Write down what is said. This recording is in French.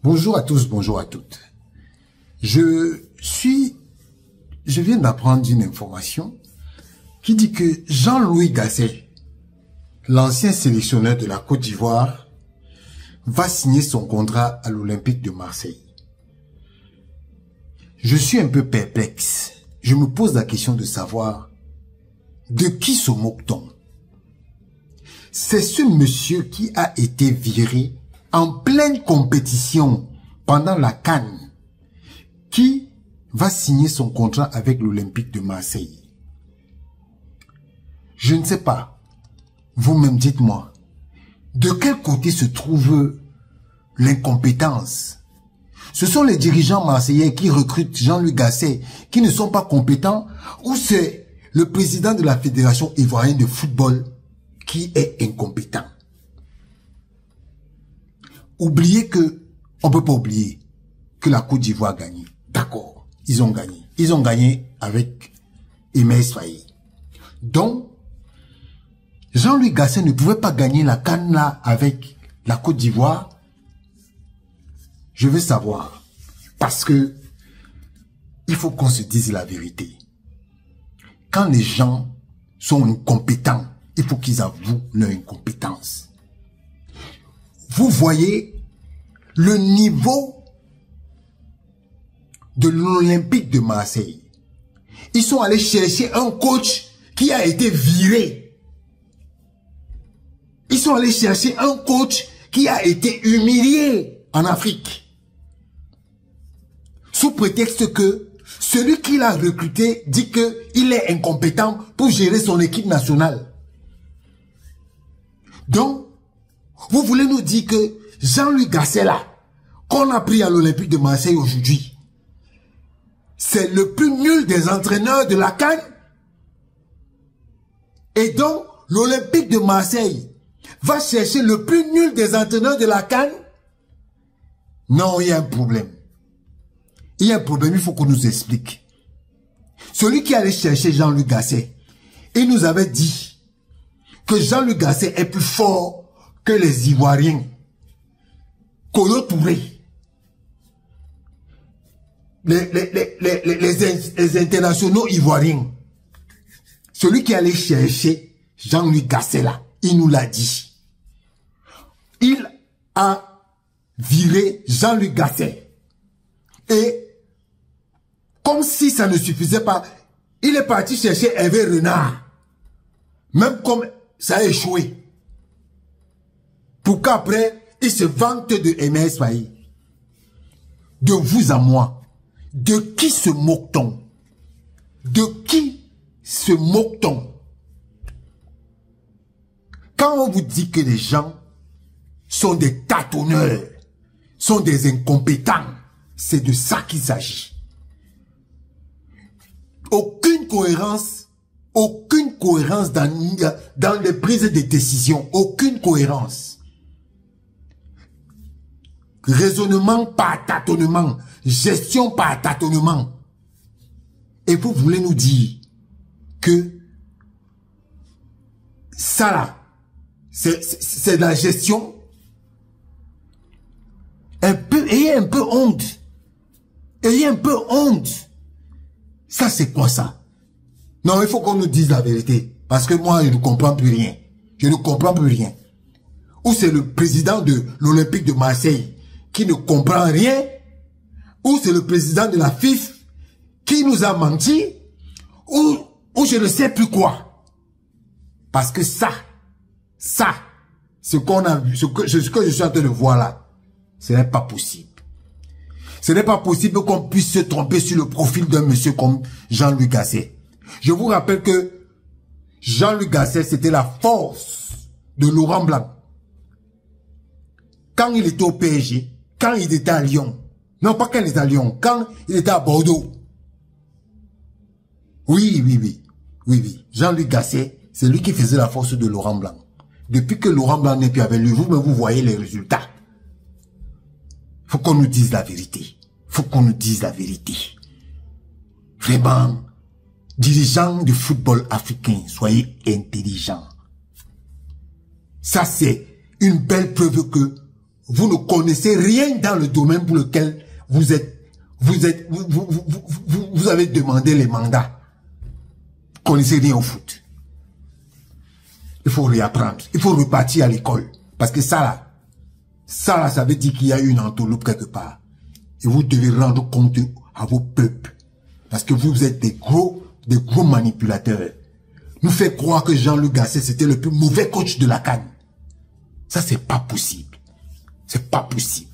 Bonjour à tous, bonjour à toutes. Je viens d'apprendre une information qui dit que Jean-Louis Gasset, l'ancien sélectionneur de la Côte d'Ivoire, va signer son contrat à l'Olympique de Marseille. Je suis un peu perplexe. Je me pose la question de savoir de qui se moque-t-on? C'est ce monsieur qui a été viré en pleine compétition pendant la CAN qui va signer son contrat avec l'Olympique de Marseille. Je ne sais pas. Vous-même dites-moi, de quel côté se trouve l'incompétence? Ce sont les dirigeants marseillais qui recrutent Jean-Louis Gasset qui ne sont pas compétents, ou c'est le président de la Fédération ivoirienne de football qui est incompétent? Oubliez que, on ne peut pas oublier que la Côte d'Ivoire a gagné. D'accord, ils ont gagné. Ils ont gagné avec Aimé Faye. Donc, Jean-Louis Gasset ne pouvait pas gagner la CAN là avec la Côte d'Ivoire. Je veux savoir. Parce que il faut qu'on se dise la vérité. Quand les gens sont incompétents, il faut qu'ils avouent leur incompétence. Vous voyez le niveau de l'Olympique de Marseille. Ils sont allés chercher un coach qui a été viré. Ils sont allés chercher un coach qui a été humilié en Afrique. Sous prétexte que celui qui l'a recruté dit qu'il est incompétent pour gérer son équipe nationale. Donc, vous voulez nous dire que Jean-Louis Gasset là, qu'on a pris à l'Olympique de Marseille aujourd'hui, c'est le plus nul des entraîneurs de la CAN? Et donc, l'Olympique de Marseille va chercher le plus nul des entraîneurs de la CAN? Non, il y a un problème. Il y a un problème, il faut qu'on nous explique. Celui qui allait chercher Jean-Louis Gasset, il nous avait dit que Jean-Louis Gasset est plus fort que les Ivoiriens. Kolo Touré. Les internationaux ivoiriens. Celui qui allait chercher Jean-Louis Gasset là, il nous l'a dit. Il a viré Jean-Louis Gasset. Et comme si ça ne suffisait pas, il est parti chercher Hervé Renard. Même comme ça a échoué. Pour qu'après, il se vante de Aimé Faye. De vous à moi. De qui se moque-t-on? De qui se moque-t-on? Quand on vous dit que les gens sont des tâtonneurs, sont des incompétents, c'est de ça qu'il s'agit. Aucune cohérence dans les prises de décision, aucune cohérence. Raisonnement par tâtonnement, gestion par tâtonnement. Et vous voulez nous dire que ça là, c'est de la gestion? Ayez un peu honte. Ayez un peu honte. Ça c'est quoi ça? Non, il faut qu'on nous dise la vérité. Parce que moi, je ne comprends plus rien. Je ne comprends plus rien. Ou c'est le président de l'Olympique de Marseille qui ne comprend rien, ou c'est le président de la FIF qui nous a menti, ou je ne sais plus quoi. Parce que ça, ce qu'on a vu, ce que je suis en train de voir là, ce n'est pas possible. Ce n'est pas possible qu'on puisse se tromper sur le profil d'un monsieur comme Jean-Louis Gasset. Je vous rappelle que Jean-Louis Gasset, c'était la force de Laurent Blanc. Quand il était au PSG, quand il était à Lyon, non pas quand il était à Lyon, quand il était à Bordeaux. Oui. Jean-Louis Gasset, c'est lui qui faisait la force de Laurent Blanc. Depuis que Laurent Blanc n'est plus avec lui, vous voyez les résultats. Faut qu'on nous dise la vérité. Faut qu'on nous dise la vérité. Vraiment, dirigeants du football africain, soyez intelligents. Ça, c'est une belle preuve que vous ne connaissez rien dans le domaine pour lequel vous avez demandé les mandats. Vous ne connaissez rien au foot. Il faut réapprendre. Il faut repartir à l'école. Parce que ça là, ça veut dire qu'il y a une entourloupe quelque part. Et vous devez rendre compte à vos peuples. Parce que vous êtes des gros manipulateurs. Nous fait croire que Jean-Luc Gasset, c'était le plus mauvais coach de la CAN. Ça, c'est pas possible. C'est pas possible.